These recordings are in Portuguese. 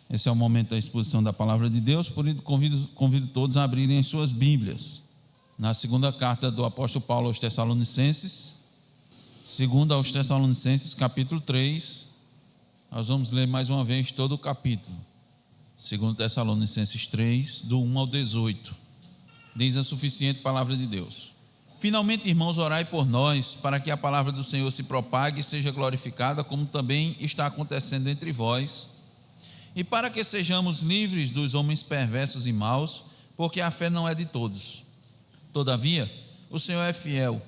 Esse é o momento da exposição da palavra de Deus, por isso convido todos a abrirem as suas Bíblias na segunda carta do apóstolo Paulo aos Tessalonicenses, capítulo 3. Nós vamos ler mais uma vez todo o capítulo. 2 Tessalonicenses 3, do 1 ao 18. Diz a suficiente palavra de Deus: Finalmente, irmãos, orai por nós, para que a palavra do Senhor se propague e seja glorificada, como também está acontecendo entre vós, e para que sejamos livres dos homens perversos e maus, porque a fé não é de todos. Todavia, o Senhor é fiel,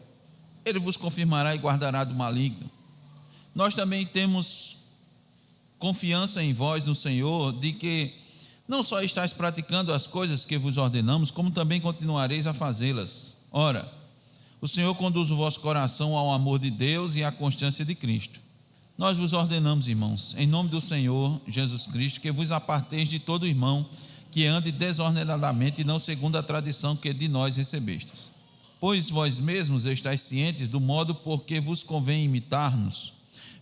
Ele vos confirmará e guardará do maligno. Nós também temos confiança em vós no Senhor, de que não só estáis praticando as coisas que vos ordenamos, como também continuareis a fazê-las. Ora, o Senhor conduz o vosso coração ao amor de Deus e à constância de Cristo. Nós vos ordenamos, irmãos, em nome do Senhor Jesus Cristo, que vos aparteis de todo irmão que ande desordenadamente e não segundo a tradição que de nós recebestes. Pois vós mesmos estáis cientes do modo por que vos convém imitar-nos,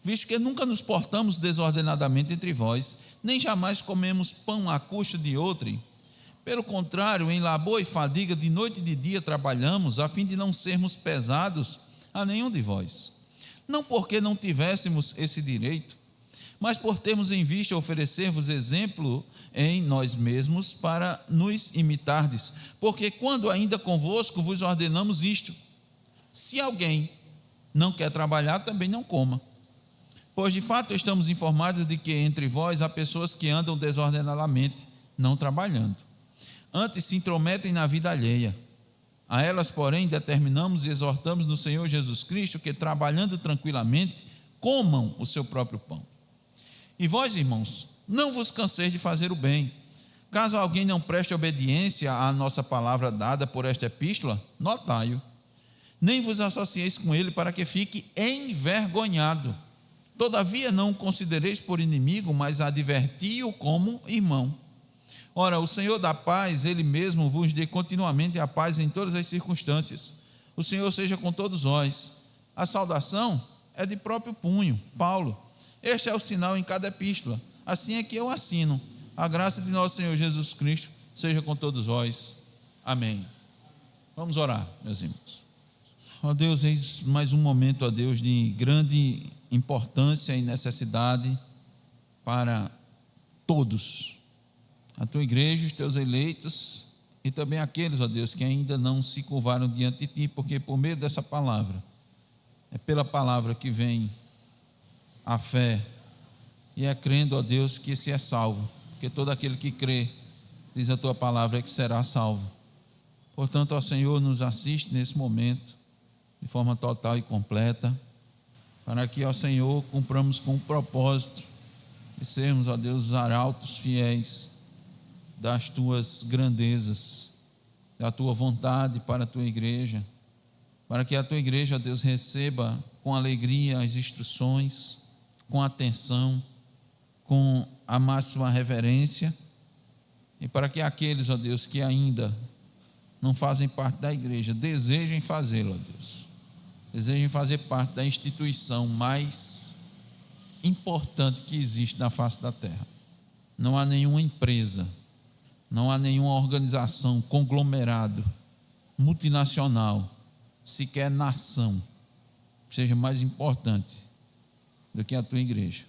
visto que nunca nos portamos desordenadamente entre vós, nem jamais comemos pão à custa de outrem. Pelo contrário, em labor e fadiga, de noite e de dia trabalhamos, a fim de não sermos pesados a nenhum de vós. Não porque não tivéssemos esse direito, mas por termos em vista oferecer-vos exemplo em nós mesmos para nos imitardes. Porque quando ainda convosco vos ordenamos isto: se alguém não quer trabalhar, também não coma. Pois de fato estamos informados de que entre vós há pessoas que andam desordenadamente, não trabalhando. Antes se intrometem na vida alheia. A elas, porém, determinamos e exortamos no Senhor Jesus Cristo que, trabalhando tranquilamente, comam o seu próprio pão. E vós, irmãos, não vos canseis de fazer o bem. Caso alguém não preste obediência à nossa palavra dada por esta epístola, notai-o. Nem vos associeis com ele para que fique envergonhado. Todavia não o considereis por inimigo, mas adverti-o como irmão. Ora, o Senhor da paz, Ele mesmo vos dê continuamente a paz em todas as circunstâncias. O Senhor seja com todos vós. A saudação é de próprio punho, Paulo. Este é o sinal em cada epístola. Assim é que eu assino. A graça de nosso Senhor Jesus Cristo seja com todos vós. Amém. Vamos orar, meus irmãos. Ó Deus, eis mais um momento, ó Deus, de grande importância e necessidade para todos. A tua igreja, os teus eleitos e também aqueles, ó Deus, que ainda não se curvaram diante de ti, porque por meio dessa palavra, é pela palavra que vem a fé, e é crendo, ó Deus, que se é salvo, porque todo aquele que crê, diz a tua palavra, é que será salvo. Portanto, ó Senhor, nos assiste nesse momento, de forma total e completa, para que, ó Senhor, cumpramos com o propósito de sermos, ó Deus, os arautos fiéis das tuas grandezas, da tua vontade para a tua igreja, para que a tua igreja, ó Deus, receba com alegria as instruções, com atenção, com a máxima reverência, e para que aqueles, ó Deus, que ainda não fazem parte da igreja, desejem fazê-lo, ó Deus, desejem fazer parte da instituição mais importante que existe na face da terra. Não há nenhuma empresa, não há nenhuma organização, conglomerado, multinacional, sequer nação, que seja mais importante do que a tua igreja,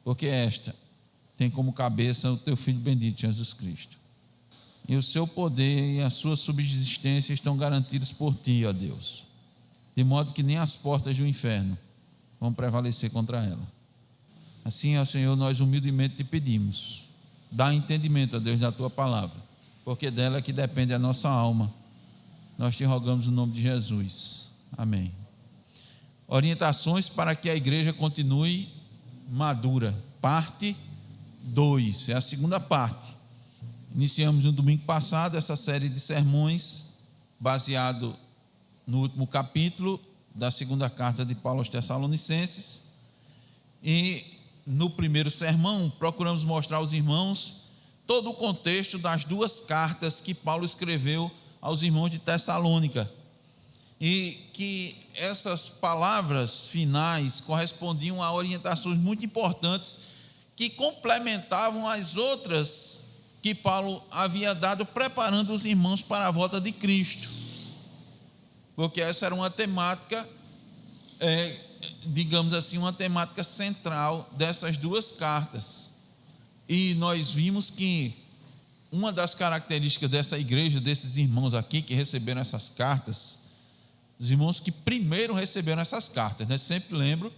porque esta tem como cabeça o teu Filho bendito, Jesus Cristo, e o seu poder e a sua subsistência estão garantidos por ti, ó Deus, de modo que nem as portas do inferno vão prevalecer contra ela. Assim, ó Senhor, nós humildemente te pedimos, dá entendimento, ó Deus, da tua palavra, porque dela é que depende a nossa alma. Nós te rogamos no nome de Jesus. Amém. Orientações para que a igreja continue madura, parte 2, é a segunda parte. Iniciamos no domingo passado essa série de sermões, baseado no último capítulo da segunda carta de Paulo aos Tessalonicenses, e no primeiro sermão, procuramos mostrar aos irmãos todo o contexto das duas cartas que Paulo escreveu aos irmãos de Tessalônica, e que essas palavras finais correspondiam a orientações muito importantes que complementavam as outras que Paulo havia dado, preparando os irmãos para a volta de Cristo. Porque essa era uma temática, digamos assim, uma temática central dessas duas cartas. E nós vimos que uma das características dessa igreja, desses irmãos aqui que receberam essas cartas, os irmãos que primeiro receberam essas cartas, né? Sempre lembro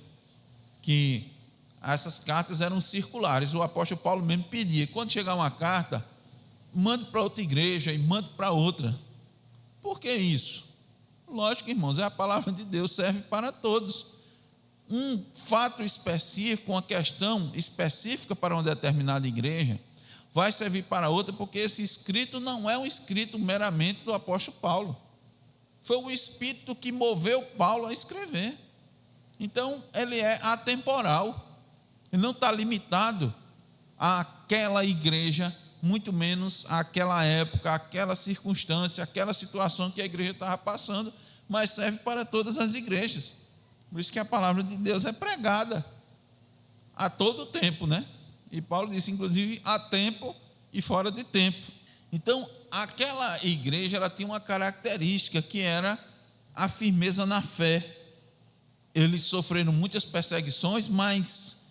que essas cartas eram circulares. O apóstolo Paulo mesmo pedia, quando chegar uma carta, mande para outra igreja e mande para outra. Por que isso? Lógico, irmãos, a palavra de Deus serve para todos. Um fato específico, uma questão específica para uma determinada igreja, vai servir para outra, porque esse escrito não é um escrito meramente do apóstolo Paulo. Foi o Espírito que moveu Paulo a escrever. Então, ele é atemporal. Ele não está limitado àquela igreja, muito menos àquela época, àquela circunstância, àquela situação que a igreja estava passando, mas serve para todas as igrejas. Por isso que a palavra de Deus é pregada a todo tempo, né? E Paulo disse, inclusive, a tempo e fora de tempo. Então, aquela igreja, ela tinha uma característica, que era a firmeza na fé. Eles sofreram muitas perseguições, mas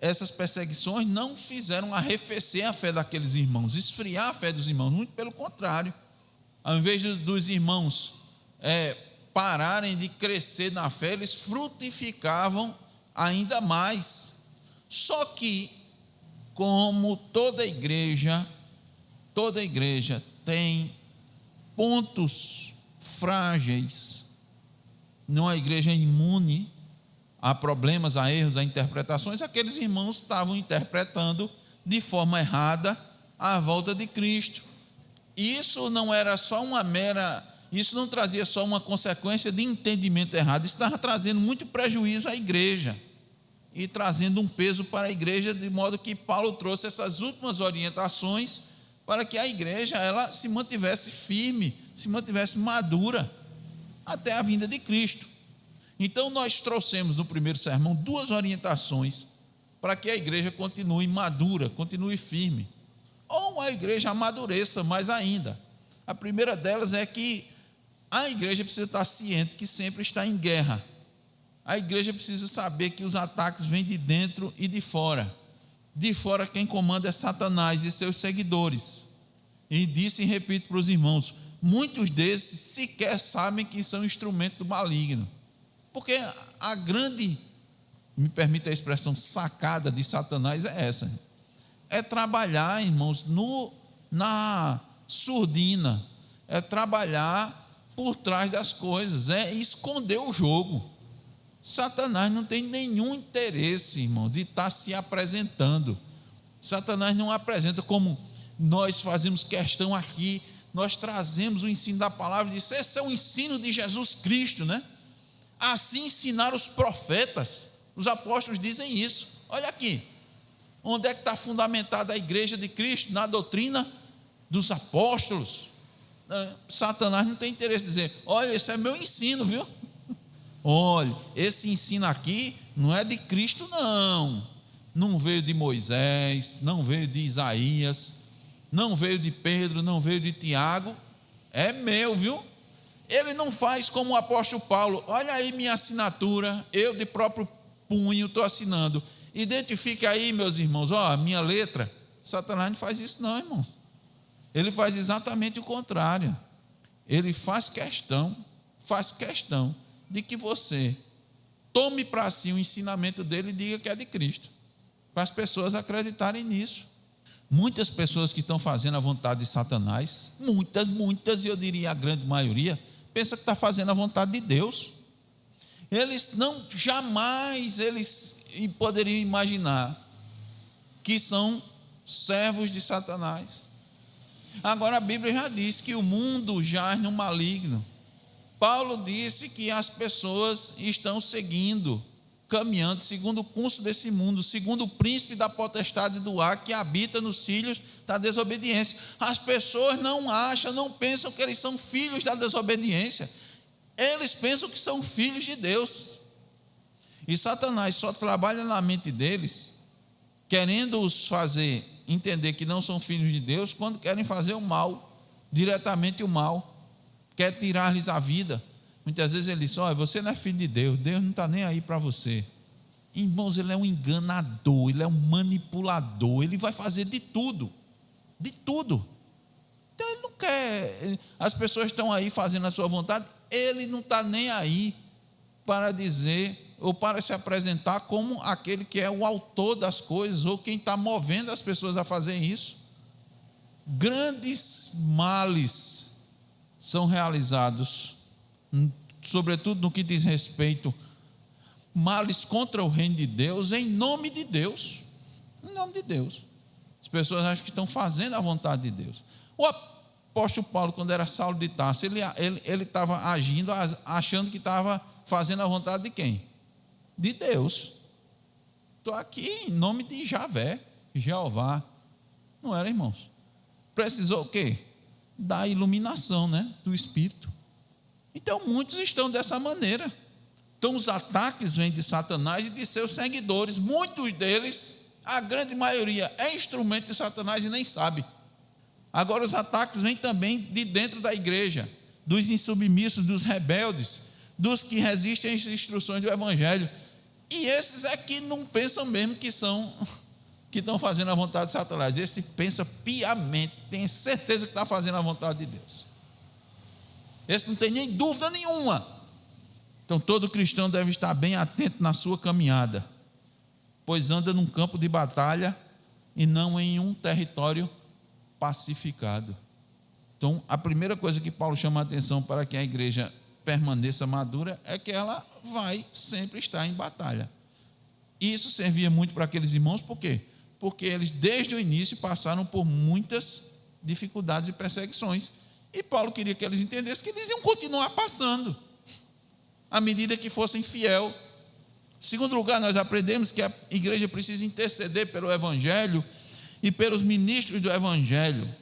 essas perseguições não fizeram arrefecer a fé daqueles irmãos, esfriar a fé dos irmãos, muito pelo contrário. Ao invés dos irmãos pararem de crescer na fé, eles frutificavam ainda mais. Só que, como toda igreja tem pontos frágeis, não é uma igreja imune a problemas, a erros, a interpretações, aqueles irmãos estavam interpretando de forma errada a volta de Cristo. Isso não era só isso não trazia só uma consequência de entendimento errado, isso estava trazendo muito prejuízo à igreja e trazendo um peso para a igreja, de modo que Paulo trouxe essas últimas orientações para que a igreja ela se mantivesse firme, se mantivesse madura até a vinda de Cristo. Então nós trouxemos no primeiro sermão 2 orientações para que a igreja continue madura, continue firme, ou a igreja amadureça mais ainda. A primeira delas é que a igreja precisa estar ciente que sempre está em guerra. A igreja precisa saber que os ataques vêm de dentro e de fora. De fora quem comanda é Satanás e seus seguidores. E disse e repito para os irmãos, muitos desses sequer sabem que são instrumento do maligno. Porque a grande, me permite a expressão, sacada de Satanás é essa. É trabalhar, irmãos, na surdina. É trabalhar por trás das coisas. É esconder o jogo. Satanás não tem nenhum interesse, irmão, de estar se apresentando. Satanás não apresenta como nós fazemos questão aqui. Nós trazemos o ensino da palavra e diz, esse é o ensino de Jesus Cristo, né? Assim ensinaram os profetas. Os apóstolos dizem isso. Olha aqui, onde é que está fundamentada a igreja de Cristo? Na doutrina dos apóstolos. Satanás não tem interesse em dizer, olha, esse é meu ensino, viu? Olha, esse ensino aqui não é de Cristo, não veio de Moisés, não veio de Isaías, não veio de Pedro, não veio de Tiago, é meu, viu? Ele não faz como o apóstolo Paulo, olha aí minha assinatura, eu de próprio punho estou assinando, identifique aí, meus irmãos, ó, a minha letra. Satanás não faz isso não, irmão. Ele faz exatamente o contrário. Ele faz questão de que você tome para si o ensinamento dele e diga que é de Cristo, para as pessoas acreditarem nisso. Muitas pessoas que estão fazendo a vontade de Satanás, muitas, e eu diria a grande maioria, pensa que está fazendo a vontade de Deus. Eles jamais poderiam imaginar que são servos de Satanás. Agora a Bíblia já diz que o mundo jaz no maligno. Paulo disse que as pessoas estão caminhando segundo o curso desse mundo, segundo o príncipe da potestade do ar que habita nos filhos da desobediência. As pessoas não pensam que eles são filhos da desobediência. Eles pensam que são filhos de Deus. E Satanás só trabalha na mente deles querendo os fazer entender que não são filhos de Deus, quando querem fazer o mal, diretamente o mal, quer tirar-lhes a vida. Muitas vezes ele diz: olha, você não é filho de Deus, Deus não está nem aí para você. Irmãos, ele é um enganador, ele é um manipulador, ele vai fazer de tudo, de tudo. Então ele não quer, as pessoas estão aí fazendo a sua vontade, ele não está nem aí para dizer ou para se apresentar como aquele que é o autor das coisas, ou quem está movendo as pessoas a fazer isso. Grandes males são realizados, sobretudo no que diz respeito, males contra o reino de Deus, em nome de Deus. Em nome de Deus. As pessoas acham que estão fazendo a vontade de Deus. O apóstolo Paulo, quando era Saulo de Tarso, ele estava agindo, achando que estava fazendo a vontade de quem? De Deus. Estou aqui em nome de Javé, Jeová. Não era, irmãos? Precisou o quê? Da iluminação, né? Do Espírito. Então muitos estão dessa maneira. Então os ataques vêm de Satanás e de seus seguidores. Muitos deles, a grande maioria, é instrumento de Satanás e nem sabe. Agora os ataques vêm também de dentro da igreja, dos insubmissos, dos rebeldes, dos que resistem às instruções do Evangelho. E esses é que não pensam mesmo que estão fazendo a vontade de Satanás. Esse pensa piamente, tem certeza que está fazendo a vontade de Deus. Esse não tem nem dúvida nenhuma. Então todo cristão deve estar bem atento na sua caminhada, pois anda num campo de batalha e não em um território pacificado. Então a primeira coisa que Paulo chama a atenção para que a igreja permaneça madura é que ela vai sempre estar em batalha. Isso servia muito para aqueles irmãos, por quê? Porque eles desde o início passaram por muitas dificuldades e perseguições, e Paulo queria que eles entendessem que eles iam continuar passando à medida que fossem fiel. Em segundo lugar, nós aprendemos que a igreja precisa interceder pelo Evangelho e pelos ministros do Evangelho.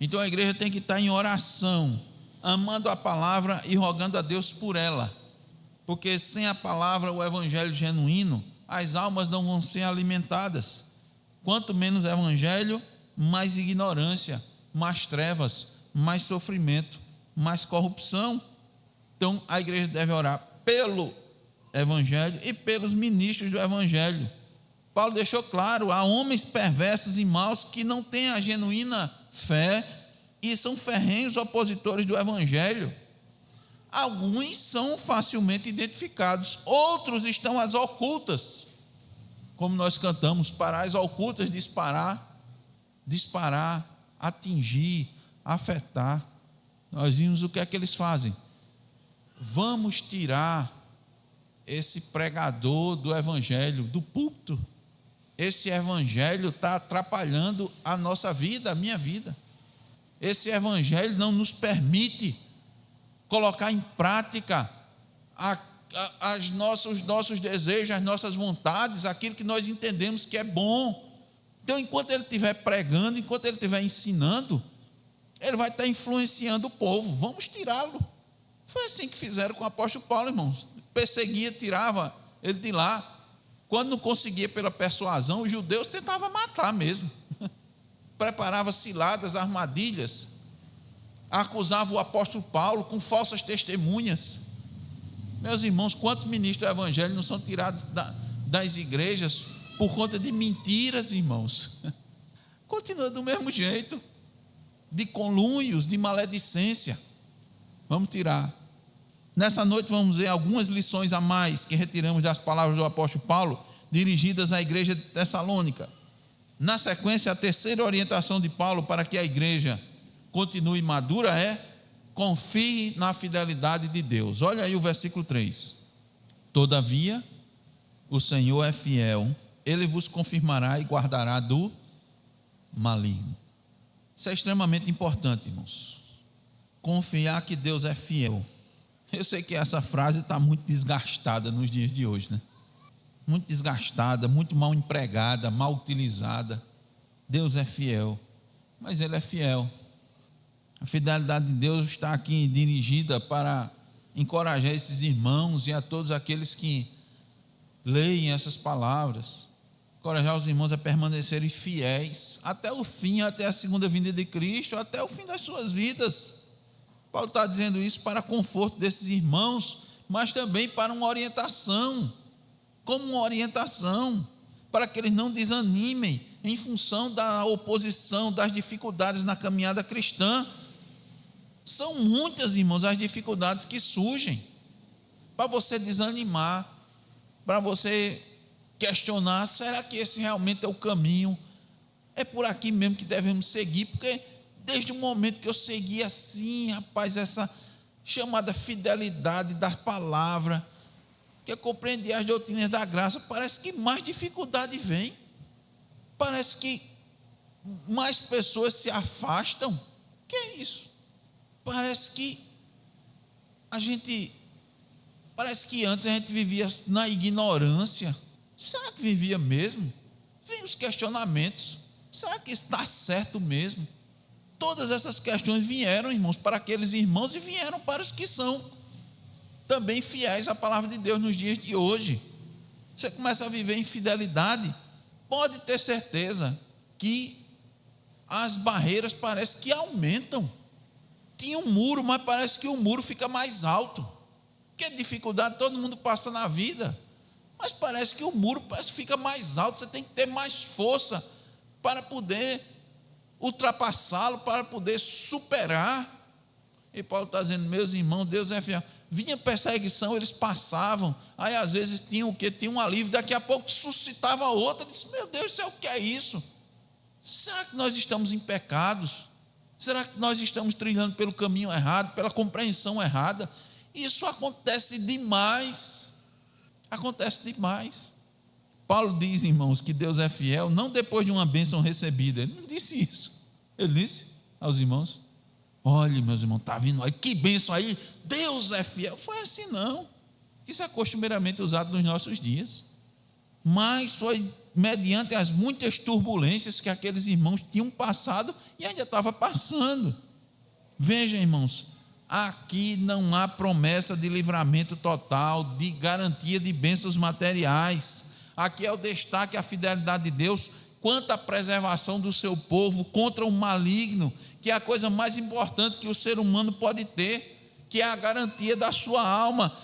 Então a igreja tem que estar em oração, amando a palavra e rogando a Deus por ela, porque sem a palavra, o Evangelho genuíno, as almas não vão ser alimentadas. Quanto menos Evangelho, mais ignorância, mais trevas, mais sofrimento, mais corrupção. Então a igreja deve orar pelo Evangelho e pelos ministros do Evangelho. Paulo deixou claro: há homens perversos e maus que não têm a genuína fé e são ferrenhos opositores do Evangelho. Alguns são facilmente identificados, outros estão às ocultas, como nós cantamos, para as ocultas disparar, atingir, afetar. Nós vimos o que é que eles fazem. Vamos tirar esse pregador do Evangelho, do púlpito. Esse Evangelho está atrapalhando a nossa vida, a minha vida. Esse Evangelho não nos permite colocar em prática os nossos desejos, as nossas vontades, aquilo que nós entendemos que é bom. Então, enquanto ele estiver pregando, enquanto ele estiver ensinando, ele vai estar influenciando o povo. Vamos tirá-lo. Foi assim que fizeram com o apóstolo Paulo, irmãos. Perseguia, tirava ele de lá. Quando não conseguia pela persuasão, os judeus tentavam matar mesmo. Preparava ciladas, armadilhas, acusava o apóstolo Paulo com falsas testemunhas. Meus irmãos, quantos ministros do Evangelho não são tirados das igrejas por conta de mentiras, irmãos? Continua do mesmo jeito, de conluios, de maledicência. Vamos tirar. Nessa noite vamos ver algumas lições a mais que retiramos das palavras do apóstolo Paulo, dirigidas à igreja de Tessalônica. Na sequência, a terceira orientação de Paulo para que a igreja continue madura é: confie na fidelidade de Deus. Olha aí o versículo 3. Todavia, o Senhor é fiel, Ele vos confirmará e guardará do maligno. Isso é extremamente importante, irmãos. Confiar que Deus é fiel. Eu sei que essa frase está muito desgastada nos dias de hoje, né? Muito desgastada, muito mal empregada, mal utilizada. Deus é fiel, mas Ele é fiel. A fidelidade de Deus está aqui dirigida para encorajar esses irmãos e a todos aqueles que leem essas palavras. Encorajar os irmãos a permanecerem fiéis até o fim, até a segunda vinda de Cristo, até o fim das suas vidas. Paulo está dizendo isso para conforto desses irmãos, mas também para uma orientação, como uma orientação, para que eles não desanimem em função da oposição, das dificuldades na caminhada cristã. São muitas, irmãos, as dificuldades que surgem para você desanimar, para você questionar: será que esse realmente é o caminho? É por aqui mesmo que devemos seguir? Porque desde o momento que eu segui assim, rapaz, essa chamada fidelidade da palavra, que eu compreendi as doutrinas da graça, parece que mais dificuldade vem, parece que mais pessoas se afastam. Que é isso? Parece que antes a gente vivia na ignorância. Será que vivia mesmo? Vem os questionamentos: será que está certo mesmo? Todas essas questões vieram, irmãos, para aqueles irmãos e vieram para os que são também fiéis à palavra de Deus nos dias de hoje. Você começa a viver em fidelidade, pode ter certeza que as barreiras parece que aumentam. Tinha um muro, mas parece que o muro fica mais alto. Que dificuldade todo mundo passa na vida, mas parece que o muro fica mais alto. Você tem que ter mais força para poder ultrapassá-lo, para poder superar. E Paulo está dizendo: meus irmãos, Deus é fiel. Vinha perseguição, eles passavam, aí às vezes tinha o quê? Tinha um alívio, daqui a pouco suscitava outra. Eu disse: meu Deus do céu, o que é isso? Será que nós estamos em pecados? Será que nós estamos trilhando pelo caminho errado, pela compreensão errada? Isso acontece demais. Acontece demais. Paulo diz, irmãos, que Deus é fiel, não depois de uma bênção recebida. Ele não disse isso. Ele disse aos irmãos: olha, meus irmãos, está vindo aí, que bênção aí, Deus é fiel. Foi assim não. Isso é costumeiramente usado nos nossos dias. Mas foi mediante as muitas turbulências que aqueles irmãos tinham passado e ainda estava passando. Veja, irmãos, aqui não há promessa de livramento total, de garantia de bênçãos materiais. Aqui é o destaque à fidelidade de Deus quanto à preservação do seu povo contra o maligno, que é a coisa mais importante que o ser humano pode ter, que é a garantia da sua alma.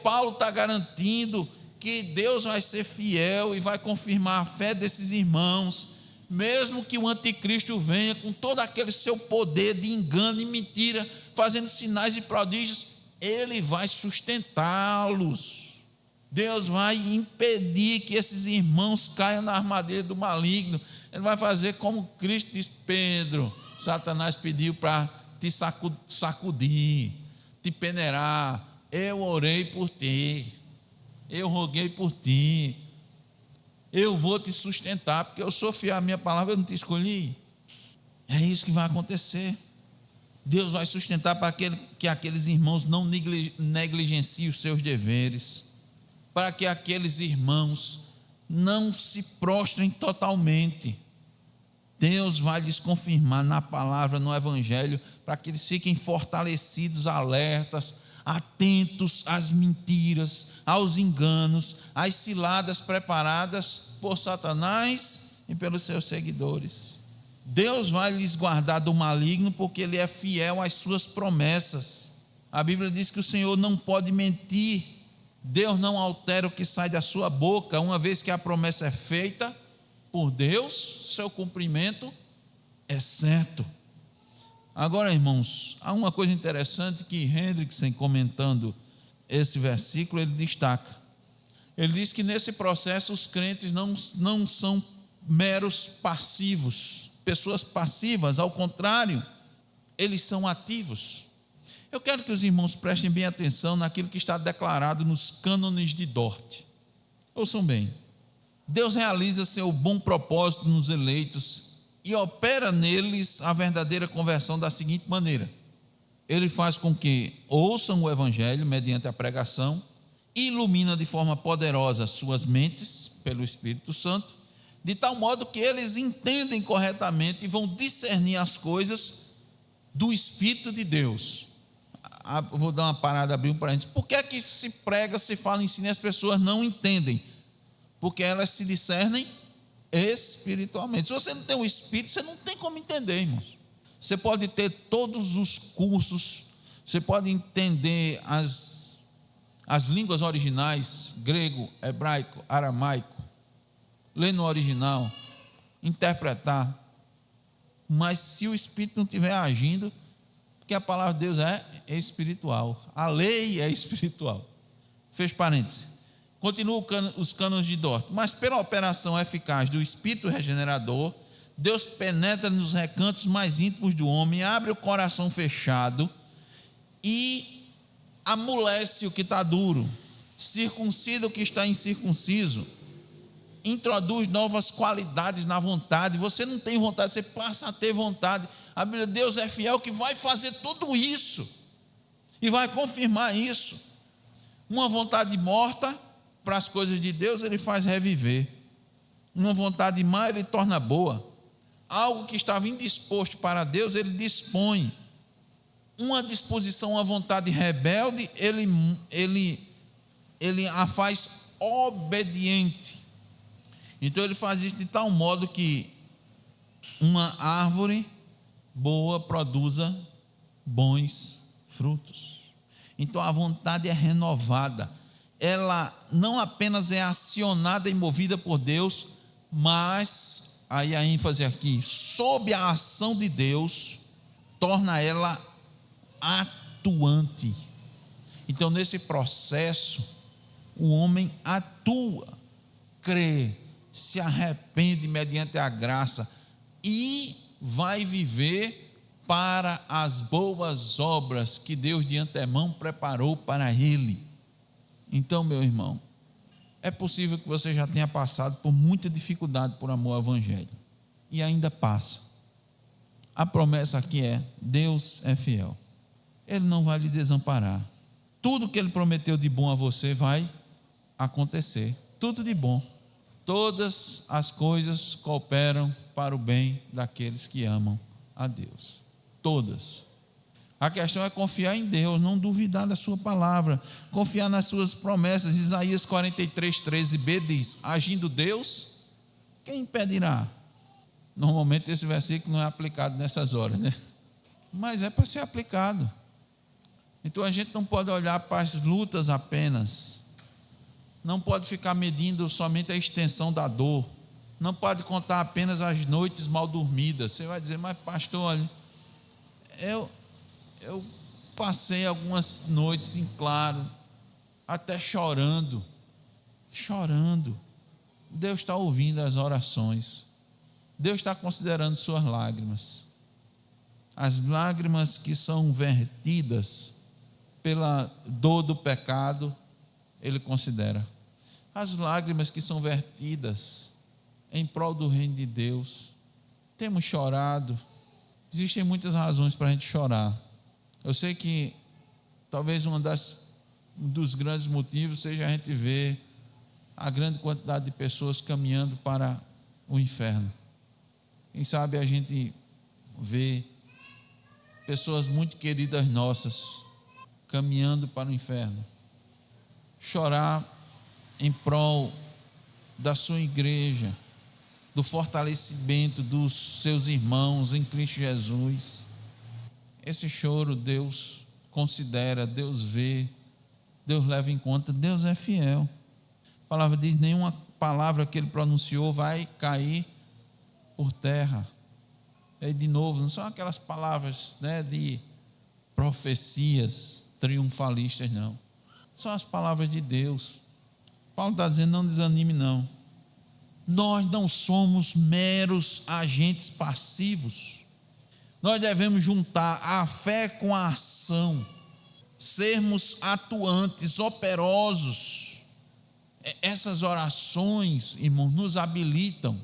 Paulo está garantindo que Deus vai ser fiel e vai confirmar a fé desses irmãos, mesmo que o anticristo venha com todo aquele seu poder de engano e mentira, fazendo sinais e prodígios, ele vai sustentá-los. Deus vai impedir que esses irmãos caiam na armadilha do maligno. Ele vai fazer como Cristo diz: Pedro, Satanás pediu para te sacudir, te peneirar. Eu orei por ti, eu roguei por ti, eu vou te sustentar, porque eu sou fiel à minha palavra, eu não te escolhi. É isso que vai acontecer. Deus vai sustentar para que aqueles irmãos não negligenciem os seus deveres, para que aqueles irmãos não se prostrem totalmente. Deus vai lhes confirmar na palavra, no evangelho, para que eles fiquem fortalecidos, alertas, atentos às mentiras, aos enganos, às ciladas preparadas por Satanás e pelos seus seguidores. Deus vai lhes guardar do maligno, porque Ele é fiel às suas promessas. A Bíblia diz que o Senhor não pode mentir. Deus não altera o que sai da sua boca. Uma vez que a promessa é feita por Deus, seu cumprimento é certo. Agora, irmãos, há uma coisa interessante que Hendrickson, comentando esse versículo, ele destaca. Ele diz que nesse processo os crentes não são meros passivos, pessoas passivas, ao contrário, eles são ativos. Eu quero que os irmãos prestem bem atenção naquilo que está declarado nos cânones de Dort. Ouçam bem: Deus realiza seu bom propósito nos eleitos e opera neles a verdadeira conversão da seguinte maneira: Ele faz com que ouçam o evangelho mediante a pregação, ilumina de forma poderosa suas mentes pelo Espírito Santo, de tal modo que eles entendem corretamente e vão discernir as coisas do Espírito de Deus. Vou dar uma parada, abrir um parênteses. Por que é que se prega, se fala, ensina e as pessoas não entendem? Porque elas se discernem espiritualmente. Se você não tem o Espírito, você não tem como entender, irmãos. Você pode ter todos os cursos, você pode entender as línguas originais, grego, hebraico, aramaico, ler no original, interpretar, mas se o Espírito não estiver agindo, porque a palavra de Deus é espiritual, a lei é espiritual. Fecha parênteses. Continua os cânones de Dort. Mas pela operação eficaz do Espírito regenerador, Deus penetra nos recantos mais íntimos do homem, abre o coração fechado e amolece o que está duro, circuncida o que está incircunciso, introduz novas qualidades na vontade. Você não tem vontade, você passa a ter vontade. A Bíblia, Deus é fiel que vai fazer tudo isso e vai confirmar isso. Uma vontade morta para as coisas de Deus, ele faz reviver. Uma vontade má, ele torna boa. Algo que estava indisposto para Deus, ele dispõe. Uma disposição, uma vontade rebelde, ele a faz obediente. Então ele faz isso de tal modo que uma árvore boa produza bons frutos. Então a vontade é renovada. Ela não apenas é acionada e movida por Deus, mas, aí a ênfase aqui, sob a ação de Deus, torna ela atuante. Então nesse processo, o homem atua, crê, se arrepende mediante a graça e vai viver para as boas obras que Deus de antemão preparou para ele. Então, meu irmão, é possível que você já tenha passado por muita dificuldade por amor ao Evangelho e ainda passa. A promessa aqui é: Deus é fiel, Ele não vai lhe desamparar. Tudo que Ele prometeu de bom a você vai acontecer, tudo de bom. Todas as coisas cooperam para o bem daqueles que amam a Deus. Todas. A questão é confiar em Deus, não duvidar da sua palavra, confiar nas suas promessas. Isaías 43:13b diz: agindo Deus, quem impedirá? Normalmente esse versículo não é aplicado nessas horas, né? Mas é para ser aplicado. Então a gente não pode olhar para as lutas apenas, não pode ficar medindo somente a extensão da dor, não pode contar apenas as noites mal dormidas. Você vai dizer: mas pastor, olha, eu passei algumas noites em claro, até chorando. Deus está ouvindo as orações, Deus está considerando suas lágrimas. As lágrimas que são vertidas pela dor do pecado, Ele considera. As lágrimas que são vertidas em prol do reino de Deus. Temos chorado. Existem muitas razões para a gente chorar. Eu sei que talvez um dos grandes motivos seja a gente ver a grande quantidade de pessoas caminhando para o inferno. Quem sabe a gente vê pessoas muito queridas nossas caminhando para o inferno. Chorar em prol da sua igreja, do fortalecimento dos seus irmãos em Cristo Jesus. Esse choro Deus considera, Deus vê, Deus leva em conta. Deus é fiel. A palavra diz: nenhuma palavra que Ele pronunciou vai cair por terra. E de novo, não são aquelas palavras, né, de profecias triunfalistas, não. São as palavras de Deus. Paulo está dizendo: não desanime, não. Nós não somos meros agentes passivos. Nós devemos juntar a fé com a ação, sermos atuantes, operosos. Essas orações, irmãos, nos habilitam.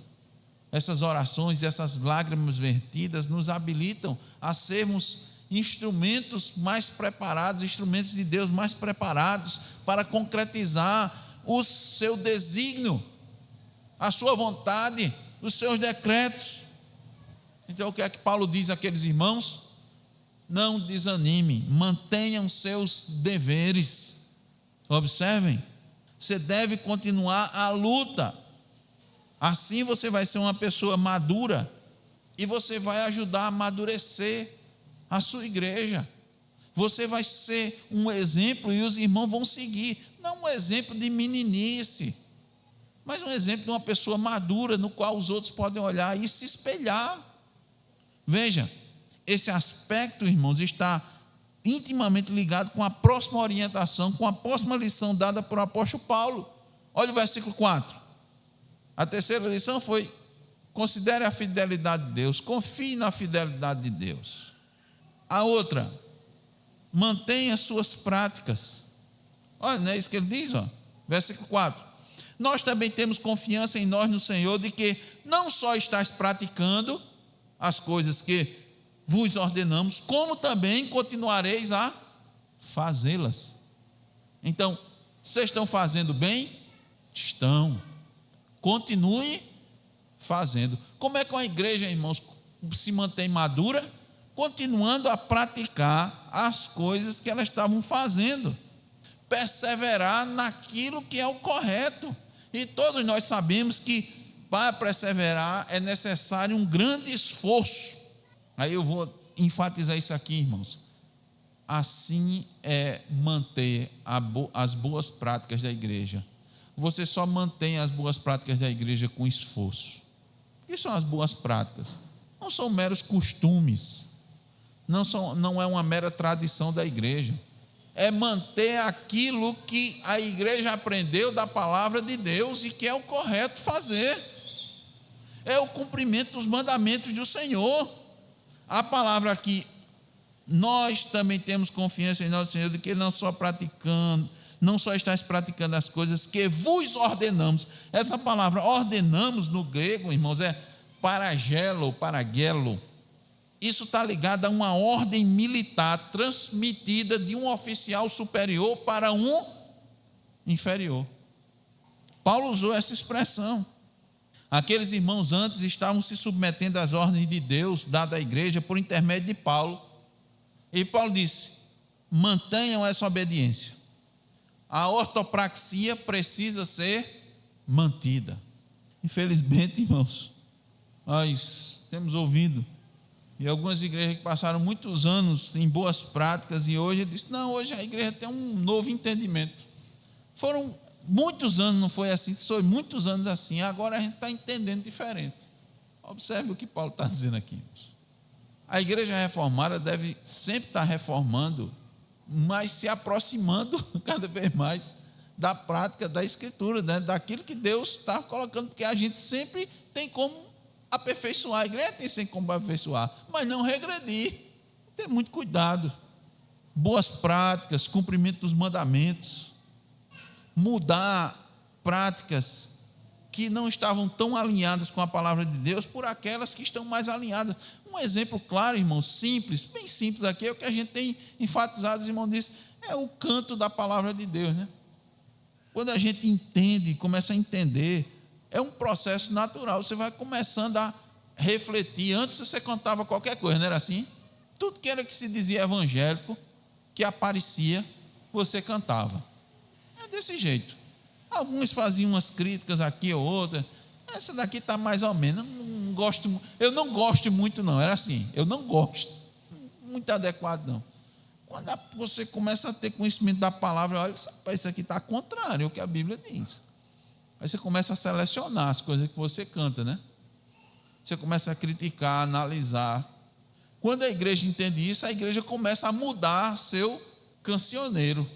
Essas orações, essas lágrimas vertidas nos habilitam a sermos instrumentos mais preparados, instrumentos de Deus mais preparados para concretizar o seu desígnio, a sua vontade, os seus decretos. Então o que é que Paulo diz àqueles irmãos? Não desanime, mantenham seus deveres. Observem, você deve continuar a luta. Assim você vai ser uma pessoa madura e você vai ajudar a amadurecer a sua igreja. Você vai ser um exemplo e os irmãos vão seguir. Não um exemplo de meninice, mas um exemplo de uma pessoa madura no qual os outros podem olhar e se espelhar. Veja, esse aspecto, irmãos, está intimamente ligado com a próxima orientação, com a próxima lição dada por apóstolo Paulo. Olha o versículo 4. A terceira lição foi: considere a fidelidade de Deus, confie na fidelidade de Deus. A outra: mantenha suas práticas. Olha, não é isso que ele diz, ó. Versículo 4. Nós também temos confiança em nós no Senhor, de que não só estás praticando as coisas que vos ordenamos, como também continuareis a fazê-las. Então, vocês estão fazendo bem? Estão. Continue fazendo. Como é que uma igreja, irmãos, se mantém madura? Continuando a praticar as coisas que elas estavam fazendo. Perseverar naquilo que é o correto. E todos nós sabemos que para perseverar é necessário um grande esforço. Aí eu vou enfatizar isso aqui, irmãos. Assim é manter as boas práticas da igreja. Você só mantém as boas práticas da igreja com esforço. O que são as boas práticas? Não são meros costumes. Não é uma mera tradição da igreja. É manter aquilo que a igreja aprendeu da palavra de Deus e que é o correto fazer. É o cumprimento dos mandamentos do Senhor. A palavra aqui: nós também temos confiança em nosso Senhor, de que não só estáis praticando as coisas que vos ordenamos. Essa palavra ordenamos no grego, irmãos, é paragelo. Isso está ligado a uma ordem militar transmitida de um oficial superior para um inferior. Paulo usou essa expressão. Aqueles irmãos antes estavam se submetendo às ordens de Deus dada à igreja por intermédio de Paulo. E Paulo disse: mantenham essa obediência. A ortopraxia precisa ser mantida. Infelizmente, irmãos, nós temos ouvido, e algumas igrejas que passaram muitos anos em boas práticas, e hoje ele disse: não, hoje a igreja tem um novo entendimento. Foram muitos anos, não foi assim, foi muitos anos assim, agora a gente está entendendo diferente. Observe o que Paulo está dizendo aqui. A igreja reformada deve sempre estar reformando, mas se aproximando cada vez mais da prática da Escritura, né? Daquilo que Deus está colocando, porque a gente sempre tem como aperfeiçoar, a igreja tem sempre como aperfeiçoar, mas não regredir. Ter muito cuidado. Boas práticas, cumprimento dos mandamentos, mudar práticas que não estavam tão alinhadas com a palavra de Deus por aquelas que estão mais alinhadas. Um exemplo claro, irmão, simples, bem simples aqui, é o que a gente tem enfatizado, os irmãos dizem, é o canto da palavra de Deus, né? Quando a gente entende, começa a entender, é um processo natural, você vai começando a refletir. Antes você cantava qualquer coisa, não era assim? Tudo que era que se dizia evangélico, que aparecia, você cantava. É desse jeito. Alguns faziam umas críticas aqui ou outra. Essa daqui está mais ou menos. Eu não gosto muito, não. Era assim, eu não gosto. Muito adequado, não. Quando você começa a ter conhecimento da palavra, olha, isso aqui está contrário ao que a Bíblia diz. Aí você começa a selecionar as coisas que você canta, né? Você começa a criticar, analisar. Quando a igreja entende isso, a igreja começa a mudar seu cancioneiro.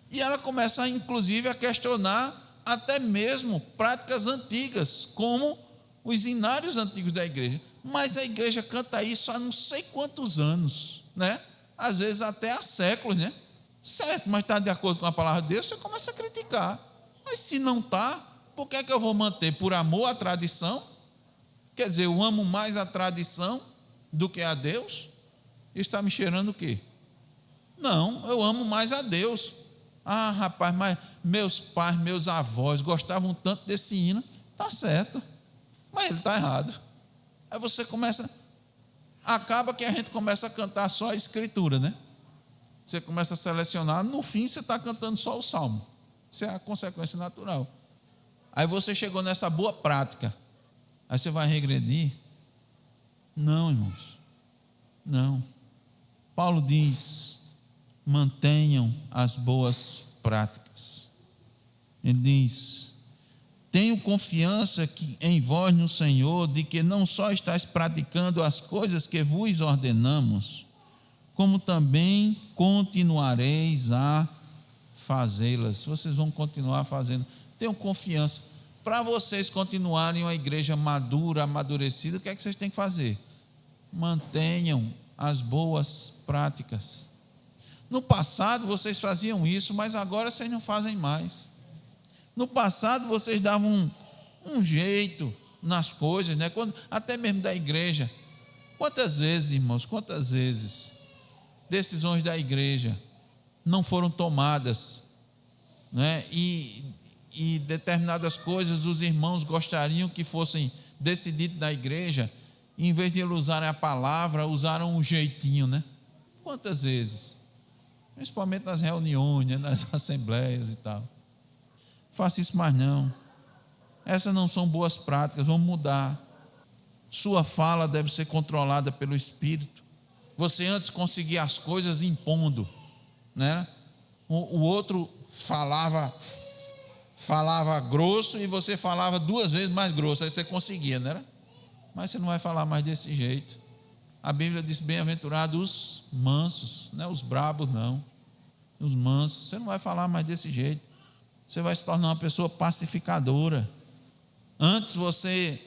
E ela começa, inclusive, a questionar até mesmo práticas antigas, como os hinários antigos da igreja. Mas a igreja canta isso há não sei quantos anos, né? Às vezes até há séculos, né? Certo, mas está de acordo com a palavra de Deus, você começa a criticar. Mas se não está, por que é que eu vou manter? Por amor à tradição? Quer dizer, eu amo mais a tradição do que a Deus? Isso está me cheirando o quê? Não, eu amo mais a Deus. Ah, rapaz, mas meus pais, meus avós gostavam tanto desse hino. Está certo, mas ele está errado. Aí você começa, acaba que a gente começa a cantar só a Escritura, né? Você começa a selecionar, no fim você está cantando só o Salmo. Isso é a consequência natural. Aí você chegou nessa boa prática. Aí você vai regredir? Não, irmãos, não. Paulo diz: mantenham as boas práticas. Ele diz: tenho confiança em vós no Senhor, de que não só estáis praticando as coisas que vos ordenamos, como também continuareis a fazê-las. Vocês vão continuar fazendo. Tenho confiança. Para vocês continuarem uma igreja madura, amadurecida, o que é que vocês têm que fazer? Mantenham as boas práticas. No passado vocês faziam isso, mas agora vocês não fazem mais. No passado vocês davam um jeito nas coisas, né? Até mesmo da igreja. Quantas vezes, irmãos, quantas vezes decisões da igreja não foram tomadas, né? E determinadas coisas os irmãos gostariam que fossem decididas na igreja, e em vez de eles usarem a palavra, usaram um jeitinho, né? Quantas vezes? Principalmente nas reuniões, né? Nas assembleias e tal. Faça isso mais não. Essas não são boas práticas, vamos mudar. Sua fala deve ser controlada pelo Espírito. Você antes conseguia as coisas impondo, né? O outro falava grosso e você falava 2 vezes mais grosso, aí você conseguia, não era? Mas você não vai falar mais desse jeito. A Bíblia diz: bem-aventurados os mansos, não é os brabos não, os mansos. Você não vai falar mais desse jeito. Você vai se tornar uma pessoa pacificadora. Antes você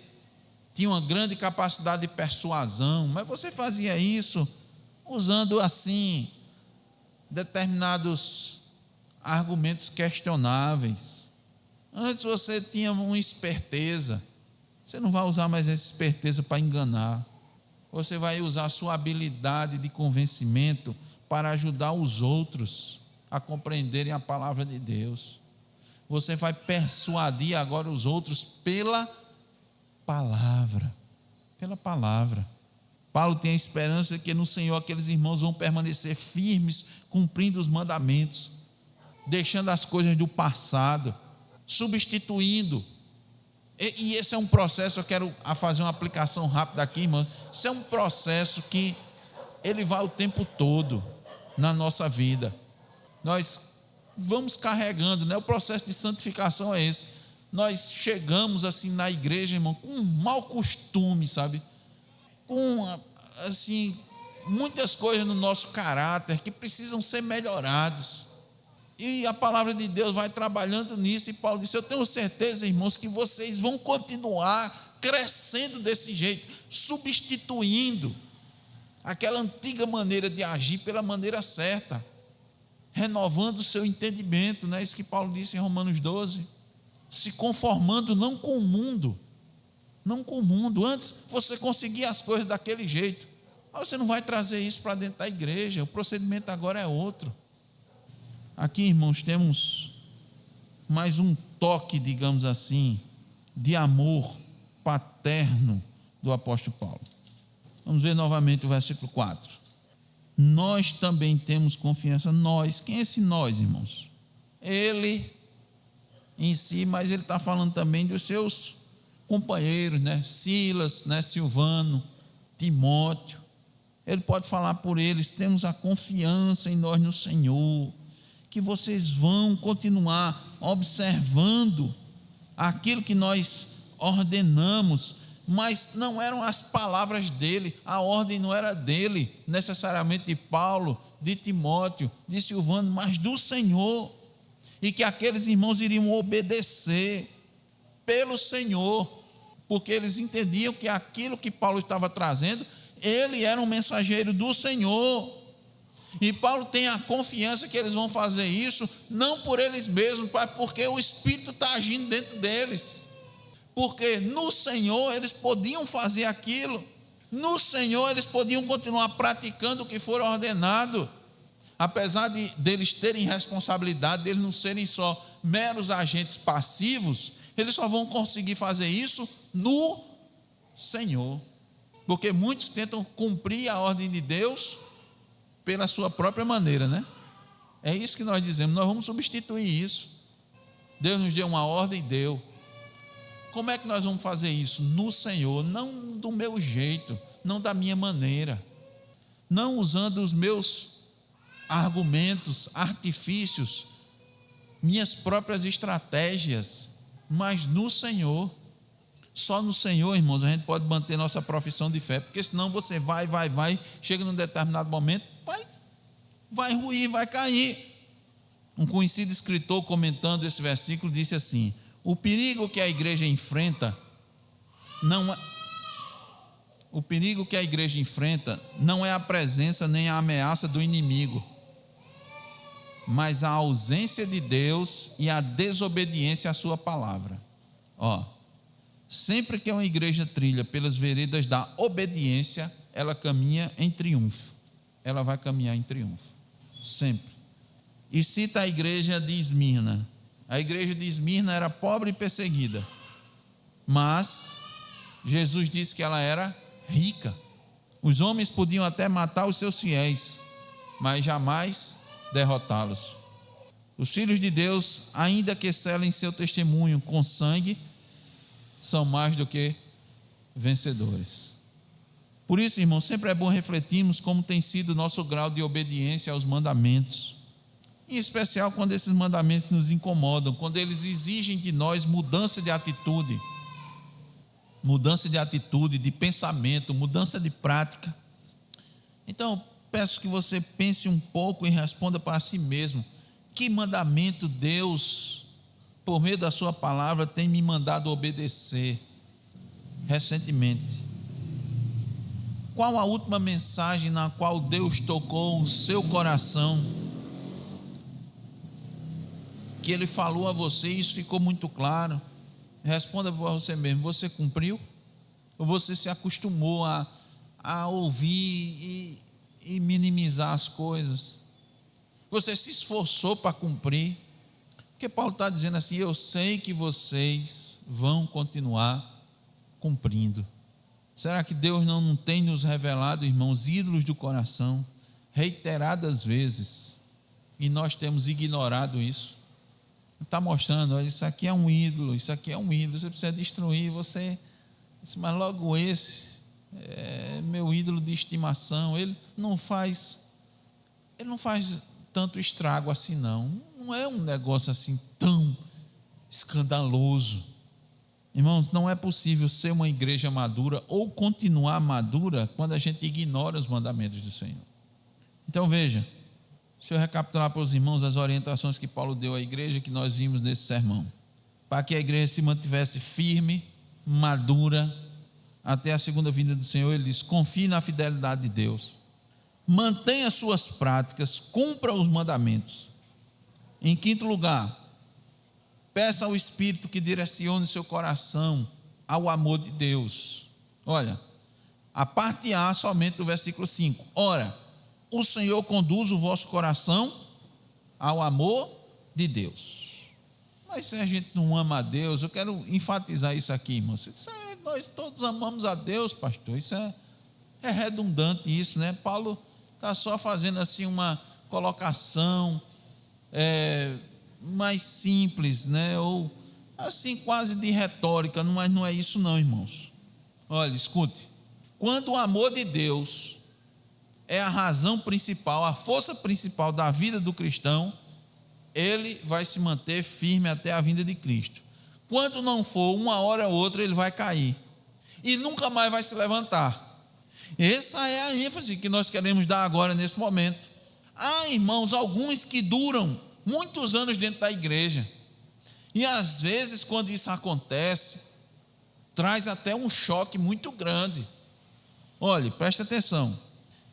tinha uma grande capacidade de persuasão, mas você fazia isso usando assim determinados argumentos questionáveis. Antes você tinha uma esperteza. Você não vai usar mais essa esperteza para enganar. Você vai usar a sua habilidade de convencimento para ajudar os outros a compreenderem a palavra de Deus. Você vai persuadir agora os outros pela palavra. Pela palavra. Paulo tem a esperança de que no Senhor aqueles irmãos vão permanecer firmes, cumprindo os mandamentos, deixando as coisas do passado, substituindo. E esse é um processo, eu quero fazer uma aplicação rápida aqui, irmão. Isso é um processo que ele vai o tempo todo na nossa vida. Nós vamos carregando, né? O processo de santificação é esse. Nós chegamos assim na igreja, irmão, com um mau costume, sabe? Com assim muitas coisas no nosso caráter que precisam ser melhorados. E a palavra de Deus vai trabalhando nisso. E Paulo disse: eu tenho certeza, irmãos, que vocês vão continuar crescendo desse jeito, substituindo aquela antiga maneira de agir pela maneira certa, renovando o seu entendimento, não é isso que Paulo disse em Romanos 12, se conformando não com o mundo, não com o mundo. Antes você conseguia as coisas daquele jeito, mas você não vai trazer isso para dentro da igreja. O procedimento agora é outro. Aqui, irmãos, temos mais um toque, digamos assim, de amor paterno do apóstolo Paulo. Vamos ver novamente o versículo 4. Nós também temos confiança. Nós, quem é esse nós, irmãos? Ele em si, mas ele está falando também dos seus companheiros, né? Silas, né? Silvano, Timóteo. Ele pode falar por eles: temos a confiança em nós no Senhor, que vocês vão continuar observando aquilo que nós ordenamos. Mas não eram as palavras dele, a ordem não era dele, necessariamente de Paulo, de Timóteo, de Silvano, mas do Senhor. E que aqueles irmãos iriam obedecer pelo Senhor, porque eles entendiam que aquilo que Paulo estava trazendo, ele era um mensageiro do Senhor. E Paulo tem a confiança que eles vão fazer isso, não por eles mesmos, mas porque o Espírito está agindo dentro deles. Porque no Senhor eles podiam fazer aquilo, no Senhor eles podiam continuar praticando o que for ordenado, apesar deles terem responsabilidade, deles não serem só meros agentes passivos. Eles só vão conseguir fazer isso no Senhor, porque muitos tentam cumprir a ordem de Deus pela sua própria maneira, né? É isso que nós dizemos, nós vamos substituir isso. Deus nos deu uma ordem, deu. Como é que nós vamos fazer isso? No Senhor, não do meu jeito, não da minha maneira, não usando os meus argumentos, artifícios, minhas próprias estratégias, mas no Senhor. Só no Senhor, irmãos, a gente pode manter nossa profissão de fé, porque senão você vai, chega num determinado momento, vai ruir, vai cair. Um conhecido escritor, comentando esse versículo, disse assim: o perigo que a igreja enfrenta não é a presença nem a ameaça do inimigo, mas a ausência de Deus e a desobediência à sua palavra. Sempre que uma igreja trilha pelas veredas da obediência, ela caminha em triunfo. Ela vai caminhar em triunfo, sempre. E cita a igreja de Esmirna. A igreja de Esmirna era pobre e perseguida, mas Jesus disse que ela era rica. Os homens podiam até matar os seus fiéis, mas jamais derrotá-los. Os filhos de Deus, ainda que selem seu testemunho com sangue, são mais do que vencedores. Por isso, irmãos, sempre é bom refletirmos como tem sido o nosso grau de obediência aos mandamentos, em especial quando esses mandamentos nos incomodam, quando eles exigem de nós mudança de atitude, de pensamento, mudança de prática. Então, peço que você pense um pouco e responda para si mesmo: que mandamento Deus, por meio da sua palavra, tem me mandado obedecer recentemente? Qual a última mensagem na qual Deus tocou o seu coração, que Ele falou a você e isso ficou muito claro? Responda para você mesmo: você cumpriu? Ou você se acostumou a ouvir e minimizar as coisas? Você se esforçou para cumprir? Porque Paulo está dizendo assim: eu sei que vocês vão continuar cumprindo. Será que Deus não tem nos revelado, irmãos, ídolos do coração, reiteradas vezes, e nós temos ignorado isso? Está mostrando: olha, isso aqui é um ídolo, você precisa destruir. Você disse: mas logo esse é meu ídolo de estimação, ele não faz tanto estrago assim, não é um negócio assim tão escandaloso. Irmãos, não é possível ser uma igreja madura ou continuar madura quando a gente ignora os mandamentos do Senhor. Então veja, deixa eu recapitular para os irmãos as orientações que Paulo deu à igreja, que nós vimos nesse sermão, para que a igreja se mantivesse firme, madura, até a segunda vinda do Senhor. Ele diz: confie na fidelidade de Deus, mantenha suas práticas, cumpra os mandamentos. Em quinto lugar, peça ao Espírito que direcione seu coração ao amor de Deus. Olha, a parte A somente do versículo 5. Ora, o Senhor conduz o vosso coração ao amor de Deus. Mas se a gente não ama a Deus, eu quero enfatizar isso aqui, irmãos. Nós todos amamos a Deus, pastor. Isso é redundante isso, né? Paulo está só fazendo assim uma colocação mais simples, né? Ou assim quase de retórica, mas não é isso não, irmãos. Olha, escute: quando o amor de Deus é a razão principal, a força principal da vida do cristão, ele vai se manter firme até a vinda de Cristo. Quando não for, uma hora ou outra ele vai cair e nunca mais vai se levantar. Essa é a ênfase que nós queremos dar agora nesse momento. Há, irmãos, alguns que duram muitos anos dentro da igreja, e às vezes quando isso acontece, traz até um choque muito grande. Olhe, preste atenção: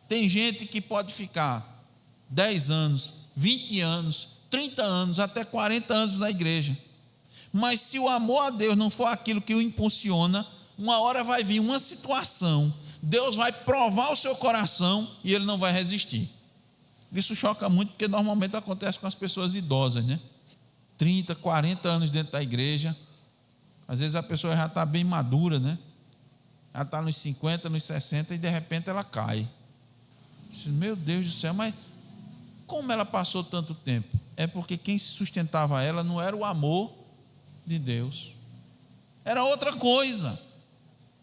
tem gente que pode ficar 10 anos, 20 anos, 30 anos, até 40 anos na igreja, mas se o amor a Deus não for aquilo que o impulsiona, uma hora vai vir uma situação, Deus vai provar o seu coração e ele não vai resistir. Isso choca muito, porque normalmente acontece com as pessoas idosas, né? 30, 40 anos dentro da igreja, às vezes a pessoa já está bem madura, né? Já está nos 50, nos 60 e de repente ela cai. Diz: meu Deus do céu, mas como ela passou tanto tempo? É porque quem sustentava ela não era o amor de Deus, era outra coisa.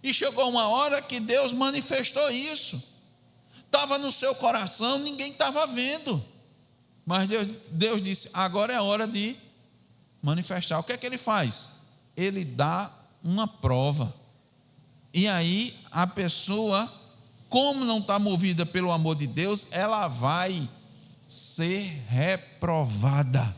E chegou uma hora que Deus manifestou isso. Estava no seu coração, ninguém estava vendo. Mas Deus disse: agora é a hora de manifestar. O que é que ele faz? Ele dá uma prova. E aí a pessoa, como não está movida pelo amor de Deus, ela vai ser reprovada.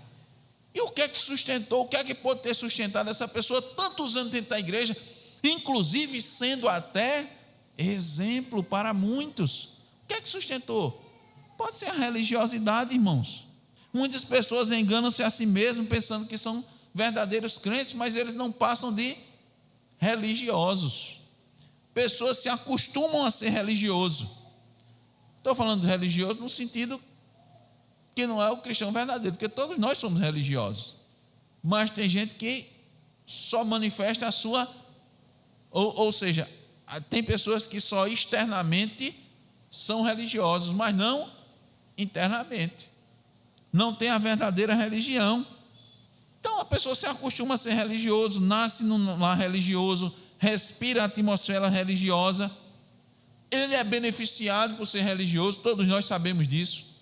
E o que é que sustentou? O que é que pode ter sustentado essa pessoa tantos anos dentro da igreja, inclusive sendo até exemplo para muitos? O que é que sustentou? Pode ser a religiosidade, irmãos. Muitas pessoas enganam-se a si mesmos pensando que são verdadeiros crentes, mas eles não passam de religiosos. Pessoas se acostumam a ser religioso. Estou falando de religioso no sentido que não é o cristão verdadeiro, porque todos nós somos religiosos. Mas tem gente que só manifesta a sua, ou seja, tem pessoas que só externamente são religiosos, mas não internamente. Não tem a verdadeira religião. Então a pessoa se acostuma a ser religioso, nasce num lar religioso, respira a atmosfera religiosa, ele é beneficiado por ser religioso, todos nós sabemos disso,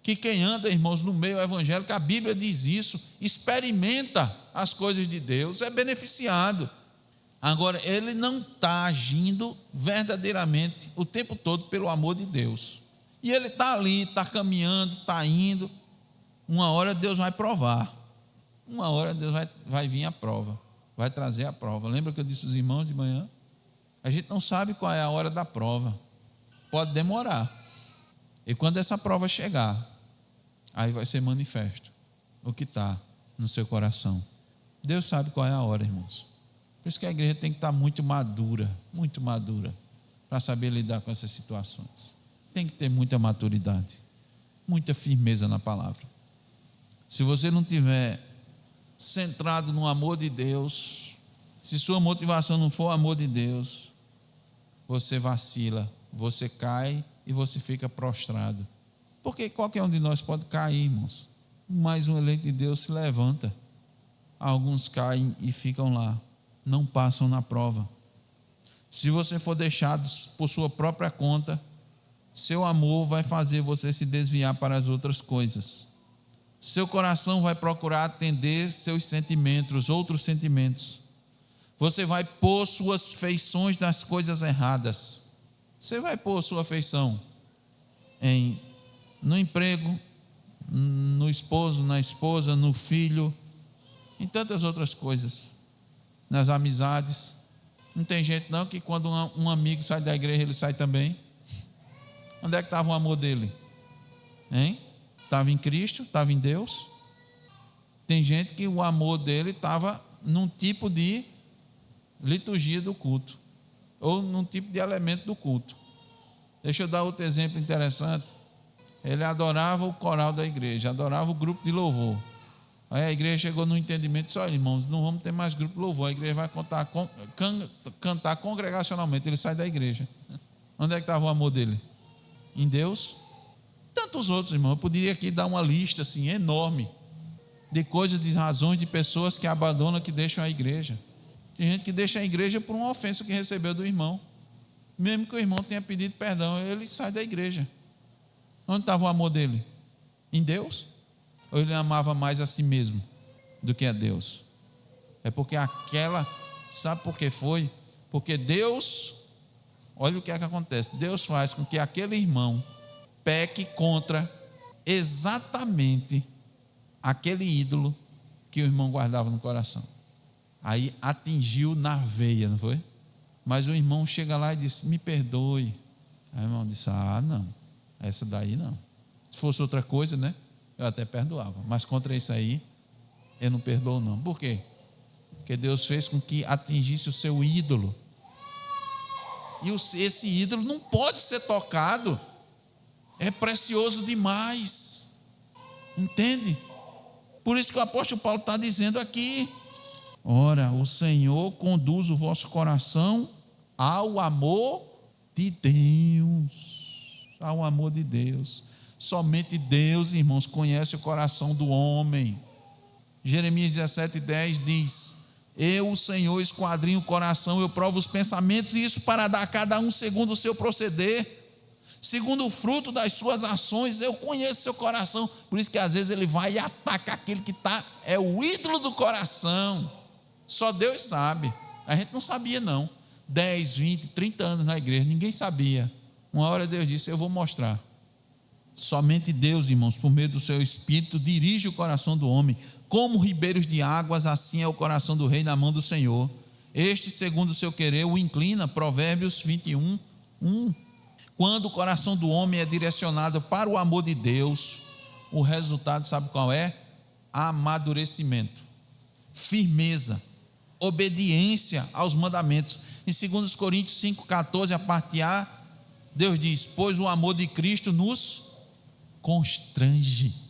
que quem anda, irmãos, no meio evangélico, a Bíblia diz isso, experimenta as coisas de Deus, é beneficiado. Agora, ele não está agindo verdadeiramente o tempo todo pelo amor de Deus, e ele está ali, está caminhando, está indo. Uma hora Deus vai provar, uma hora Deus vai vir a prova, vai trazer a prova. Lembra que eu disse aos irmãos de manhã? A gente não sabe qual é a hora da prova, pode demorar, e quando essa prova chegar, aí vai ser manifesto o que está no seu coração. Deus sabe qual é a hora, irmãos. Por isso que a igreja tem que estar muito madura para saber lidar com essas situações. Tem que ter muita maturidade, muita firmeza na palavra. Se você não tiver centrado no amor de Deus, se sua motivação não for o amor de Deus, você vacila, você cai e você fica prostrado. Porque qualquer um de nós pode cair, irmãos. Mas um eleito de Deus se levanta. Alguns caem e ficam lá, não passam na prova. Se você for deixado por sua própria conta, seu amor vai fazer você se desviar para as outras coisas. Seu coração vai procurar atender seus sentimentos, outros sentimentos. Você vai pôr suas feições nas coisas erradas. Você vai pôr sua afeição no emprego, no esposo, na esposa, no filho, em tantas outras coisas, nas amizades. Não tem gente não que quando um amigo sai da igreja, ele sai também. Onde é que estava o amor dele? Estava em Cristo, estava em Deus. Tem gente que o amor dele estava num tipo de liturgia do culto, ou num tipo de elemento do culto. Deixa eu dar outro exemplo interessante. Ele adorava o coral da igreja, adorava o grupo de louvor. Aí a igreja chegou no entendimento e disse: olha, irmãos, não vamos ter mais grupo de louvor, a igreja vai cantar congregacionalmente. Ele sai da igreja. Onde é que estava o amor dele? Em Deus. Tantos outros, irmãos, eu poderia aqui dar uma lista assim, enorme, de coisas, de razões de pessoas que abandonam, que deixam a igreja. Tem gente que deixa a igreja por uma ofensa que recebeu do irmão. Mesmo que o irmão tenha pedido perdão, ele sai da igreja. Onde estava o amor dele? Em Deus? Ou ele amava mais a si mesmo do que a Deus? É porque sabe por que foi? Porque Deus, olha o que é que acontece, Deus faz com que aquele irmão peque contra exatamente aquele ídolo que o irmão guardava no coração. Aí atingiu na veia, não foi? Mas o irmão chega lá e diz: me perdoe. Aí o irmão disse: ah, não, essa daí não. Se fosse outra coisa, né, eu até perdoava, mas contra isso aí eu não perdoo não. Por quê? Porque Deus fez com que atingisse o seu ídolo, e esse ídolo não pode ser tocado, é precioso demais, entende? Por isso que o apóstolo Paulo está dizendo aqui: ora, o Senhor conduz o vosso coração ao amor de Deus, ao amor de Deus. Somente Deus, irmãos, conhece o coração do homem. Jeremias 17:10 diz: Eu, o Senhor, esquadrinho o coração, eu provo os pensamentos, e isso para dar a cada um segundo o seu proceder, segundo o fruto das suas ações. Eu conheço seu coração. Por isso que às vezes ele vai e ataca aquele que é o ídolo do coração. Só Deus sabe. A gente não sabia não. 10, 20, 30 anos na igreja, ninguém sabia. Uma hora Deus disse: eu vou mostrar. Somente Deus, irmãos, por meio do seu Espírito, dirige o coração do homem. Como ribeiros de águas, assim é o coração do rei na mão do Senhor. Este, segundo o seu querer, o inclina. Provérbios 21, 1. Quando o coração do homem é direcionado para o amor de Deus, o resultado, sabe qual é? Amadurecimento, firmeza, obediência aos mandamentos. Em 2 Coríntios 5,14, a parte A, Deus diz: pois o amor de Cristo nos constrange.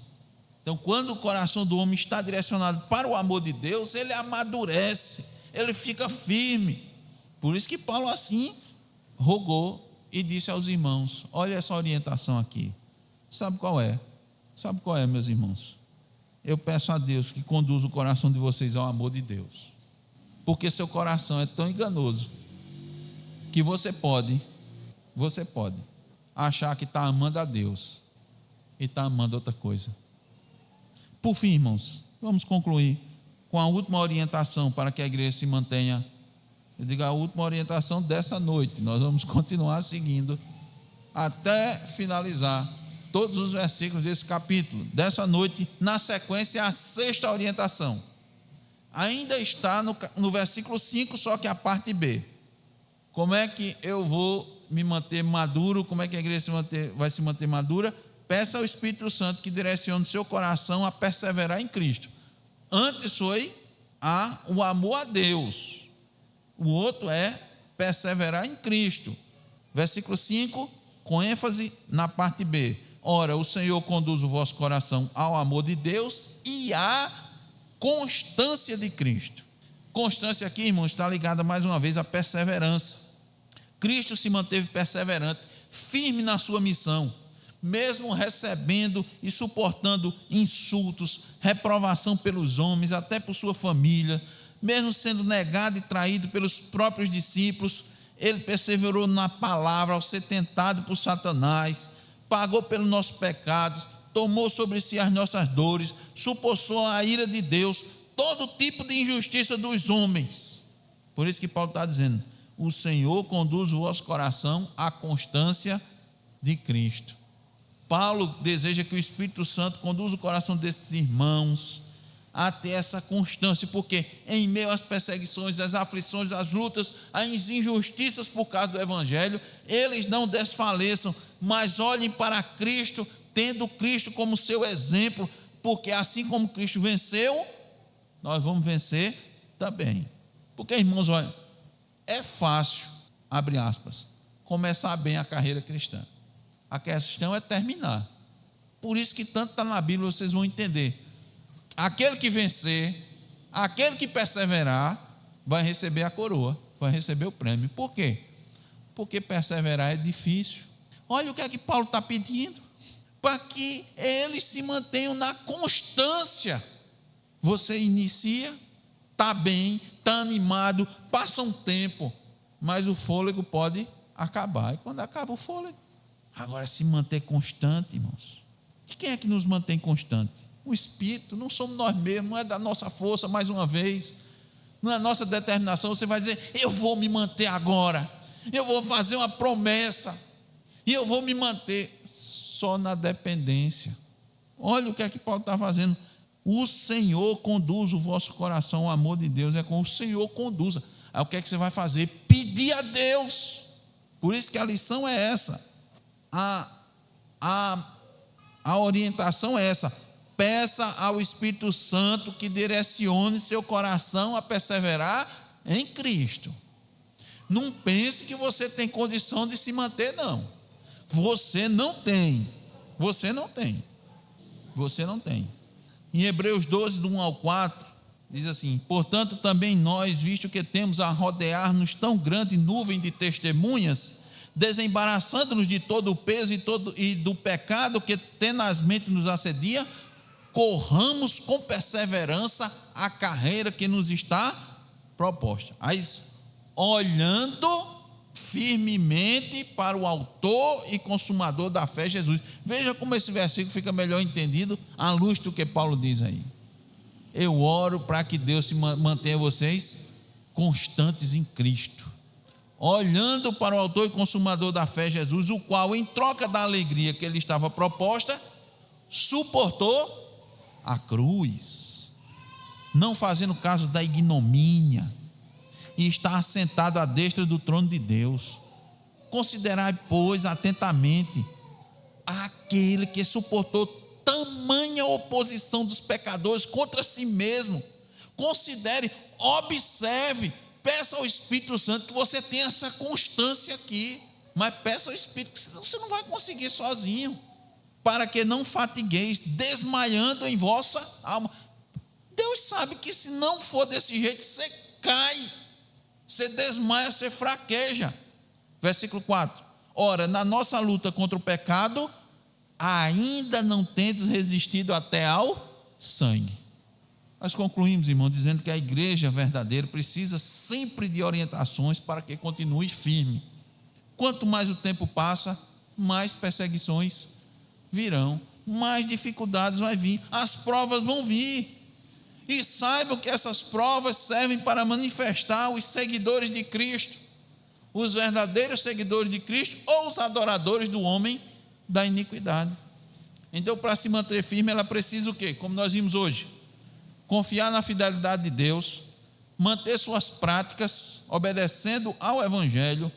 Então, quando o coração do homem está direcionado para o amor de Deus, ele amadurece, ele fica firme. Por isso que Paulo assim rogou e disse aos irmãos: olha essa orientação aqui. Sabe qual é? Sabe qual é, meus irmãos? Eu peço a Deus que conduza o coração de vocês ao amor de Deus, porque seu coração é tão enganoso que você pode achar que está amando a Deus e está amando outra coisa. Por fim, irmãos, vamos concluir com a última orientação para que a igreja se mantenha. Eu digo a última orientação dessa noite. Nós vamos continuar seguindo até finalizar todos os versículos desse capítulo. Dessa noite, na sequência, a sexta orientação. Ainda está no versículo 5, só que a parte B. Como é que eu vou me manter maduro? Como é que a igreja vai se manter madura? Peça ao Espírito Santo que direcione seu coração a perseverar em Cristo. Antes foi o amor a Deus. O outro é perseverar em Cristo. Versículo 5, com ênfase na parte B. Ora, o Senhor conduz o vosso coração ao amor de Deus e à constância de Cristo. Constância aqui, irmãos, está ligada mais uma vez à perseverança. Cristo se manteve perseverante, firme na sua missão, mesmo recebendo e suportando insultos, reprovação pelos homens, até por sua família, mesmo sendo negado e traído pelos próprios discípulos, ele perseverou na palavra ao ser tentado por Satanás, pagou pelos nossos pecados, tomou sobre si as nossas dores, suportou a ira de Deus, todo tipo de injustiça dos homens. Por isso que Paulo está dizendo: o Senhor conduz o vosso coração à constância de Cristo. Paulo deseja que o Espírito Santo conduza o coração desses irmãos a ter essa constância, porque em meio às perseguições, às aflições, às lutas, às injustiças por causa do Evangelho, eles não desfaleçam, mas olhem para Cristo, tendo Cristo como seu exemplo, porque assim como Cristo venceu, nós vamos vencer também. Porque, irmãos, olha, é fácil, abre aspas, começar bem a carreira cristã. A questão é terminar. Por isso que tanto está na Bíblia, vocês vão entender. Aquele que vencer, aquele que perseverar, vai receber a coroa, vai receber o prêmio. Por quê? Porque perseverar é difícil. Olha o que é que Paulo está pedindo: para que eles se mantenham na constância. Você inicia, está bem, está animado, passa um tempo, mas o fôlego pode acabar. E quando acaba o fôlego, agora se manter constante, irmãos. E quem é que nos mantém constante? O Espírito. Não somos nós mesmos, não é da nossa força, mais uma vez, não é nossa determinação. Você vai dizer: eu vou me manter agora, eu vou fazer uma promessa, e eu vou me manter só na dependência. Olha o que é que Paulo está fazendo. O Senhor conduz o vosso coração, o amor de Deus é com o Senhor conduza. Aí o que é que você vai fazer? Pedir a Deus. Por isso que a lição é essa, a orientação é essa: peça ao Espírito Santo que direcione seu coração a perseverar em Cristo. Não pense que você tem condição de se manter, não. Você não tem. Você não tem. Você não tem. Em Hebreus 12, do 1 ao 4, diz assim: portanto também nós, visto que temos a rodear-nos tão grande nuvem de testemunhas, desembaraçando-nos de todo o peso e do pecado que tenazmente nos assedia, corramos com perseverança a carreira que nos está proposta. Aí, olhando firmemente para o autor e consumador da fé, Jesus. Veja como esse versículo fica melhor entendido à luz do que Paulo diz aí. Eu oro para que Deus se mantenha vocês constantes em Cristo, olhando para o autor e consumador da fé, Jesus, o qual, em troca da alegria que lhe estava proposta, suportou a cruz, não fazendo caso da ignomínia, e está assentado à destra do trono de Deus. Considerai, pois, atentamente aquele que suportou tamanha oposição dos pecadores contra si mesmo. Considere, observe, peça ao Espírito Santo que você tenha essa constância aqui, mas peça ao Espírito, que senão você não vai conseguir sozinho, para que não fatigueis, desmaiando em vossa alma. Deus sabe que se não for desse jeito, você cai, você desmaia, você fraqueja. Versículo 4: ora, na nossa luta contra o pecado, ainda não tendes resistido até ao sangue. Nós concluímos, irmão, dizendo que a igreja verdadeira precisa sempre de orientações para que continue firme. Quanto mais o tempo passa, mais perseguições virão, mais dificuldades vai vir, as provas vão vir. E saibam que essas provas servem para manifestar os seguidores de Cristo, os verdadeiros seguidores de Cristo ou os adoradores do homem da iniquidade. Então, para se manter firme, ela precisa o quê? Como nós vimos hoje, confiar na fidelidade de Deus, manter suas práticas, obedecendo ao Evangelho,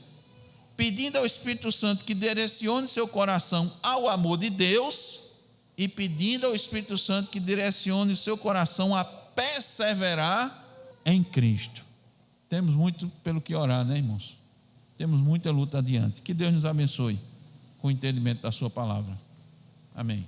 pedindo ao Espírito Santo que direcione seu coração ao amor de Deus e pedindo ao Espírito Santo que direcione o seu coração a perseverar em Cristo. Temos muito pelo que orar, né, irmãos? Temos muita luta adiante. Que Deus nos abençoe com o entendimento da sua palavra. Amém.